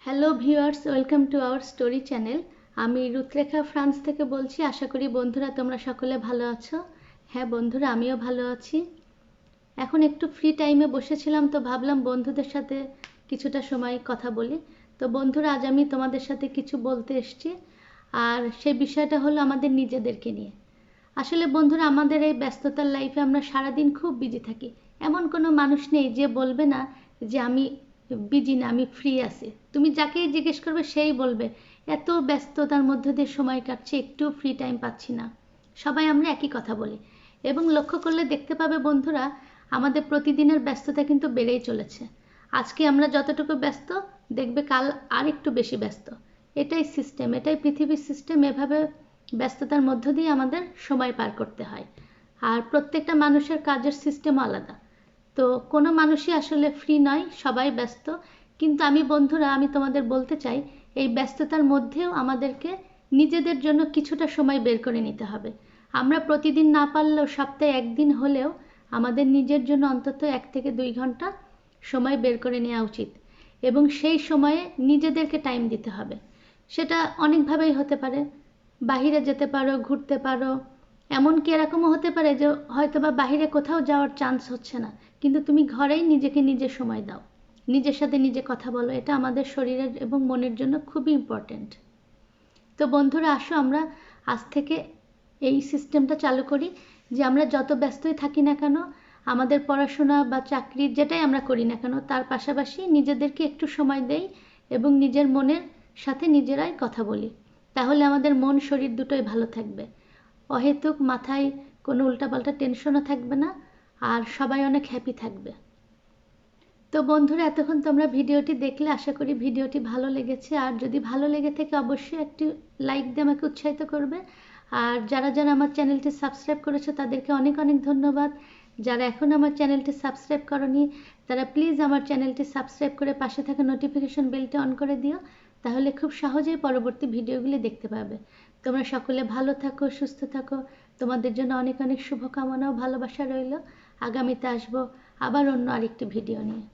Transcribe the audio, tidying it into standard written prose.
Hello viewers, welcome to our story channel. আমি রুতরেখা France থেকে বলছি। আশা করি বন্ধুরা তোমরা সকলে ভালো আছো। হ্যাঁ বন্ধুরা, আমিও ভালো আছি। এখন একটু ফ্রি টাইমে বসেছিলাম, তো ভাবলাম বন্ধুদের সাথে কিছুটা সময় কথা বলি। তো বন্ধুরা, আজ আমি তোমাদের সাথে কিছু বলতে এসেছি, আর সেই বিষয়টা হলো আমাদের নিজেদেরকে নিয়ে। আসলে বন্ধুরা, আমাদের এই ব্যস্ততার লাইফে আমরা সারাদিন খুব বিজি থাকি। এমন কোনো মানুষ নেই যে বলবে না যে আমি বিজি না, আমি ফ্রি আছি। তুমি যাকেই জিজ্ঞেস করবে সেই বলবে এত ব্যস্ততার মধ্যে দিয়ে সময় কাটছে, একটু ফ্রি টাইম পাচ্ছি না। সবাই আমরা একই কথা বলি, এবং লক্ষ্য করলে দেখতে পাবে বন্ধুরা, আমাদের প্রতিদিনের ব্যস্ততা কিন্তু বেড়েই চলেছে। আজকে আমরা যতটুকু ব্যস্ত, দেখবে কাল আর একটু বেশি ব্যস্ত। এটাই সিস্টেম, এটাই পৃথিবীর সিস্টেম। এভাবে ব্যস্ততার মধ্য দিয়ে আমাদের সময় পার করতে হয়। আর প্রত্যেকটা মানুষের কাজের সিস্টেম আলাদা, তো কোনো মানুষই আসলে ফ্রি নয়, সবাই ব্যস্ত। কিন্তু আমি তোমাদের বলতে চাই, এই ব্যস্ততার মধ্যেও আমাদেরকে নিজেদের জন্য কিছুটা সময় বের করে নিতে হবে। আমরা প্রতিদিন না পারলেও সপ্তাহে একদিন হলেও আমাদের নিজের জন্য অন্তত 1 থেকে 2 ঘন্টা সময় বের করে নেওয়া উচিত, এবং সেই সময়ে নিজেদেরকে টাইম দিতে হবে। সেটা অনেকভাবেই হতে পারে। বাহিরে যেতে পারো, ঘুরতে পারো। এমনকি এরকমও হতে পারে যে হয়তো বা বাহিরে কোথাও যাওয়ার চান্স হচ্ছে না, কিন্তু তুমি ঘরেই নিজেকে নিজে সময় দাও, নিজের সাথে নিজে কথা বলো। এটা আমাদের শরীরের এবং মনের জন্য খুবই ইম্পর্টেন্ট। তো বন্ধুরা, আসো আমরা আজ থেকে এই সিস্টেমটা চালু করি যে আমরা যত ব্যস্তই থাকি না কেন, আমাদের পড়াশোনা বা চাকরি যেটাই আমরা করি না কেন, তার পাশাপাশি নিজেদেরকে একটু সময় দেই এবং নিজের মনের সাথে নিজেরাই কথা বলি। তাহলে আমাদের মন শরীর দুটোই ভালো থাকবে। অহেতুক মাথায় কোনো উল্টাপাল্টা টেনশনও থাকবে না, আর সবাই অনেক হ্যাপি থাকবে। তো বন্ধুরা, এতক্ষণ তোমরা ভিডিওটি দেখলে, আশা করি ভিডিওটি ভালো লেগেছে। আর যদি ভালো লেগে থাকে অবশ্যই একটি লাইক দিয়ে আমাকে উৎসাহিত করবে। আর যারা যারা আমার চ্যানেলটি সাবস্ক্রাইব করেছে তাদেরকে অনেক অনেক ধন্যবাদ। যারা এখন আমার চ্যানেলটি সাবস্ক্রাইব করনি, তারা প্লিজ আমার চ্যানেলটি সাবস্ক্রাইব করে পাশে থাকা নোটিফিকেশন বেলটি অন করে দিও। তাহলে খুব সহজেই পরবর্তী ভিডিওগুলি দেখতে পাবে। তোমরা সকলে ভালো থাকো, সুস্থ থাকো। তোমাদের জন্য অনেক অনেক শুভকামনা ও ভালোবাসা রইল। আগামীতে আসবো আবার অন্য আরেকটি ভিডিও নিয়ে।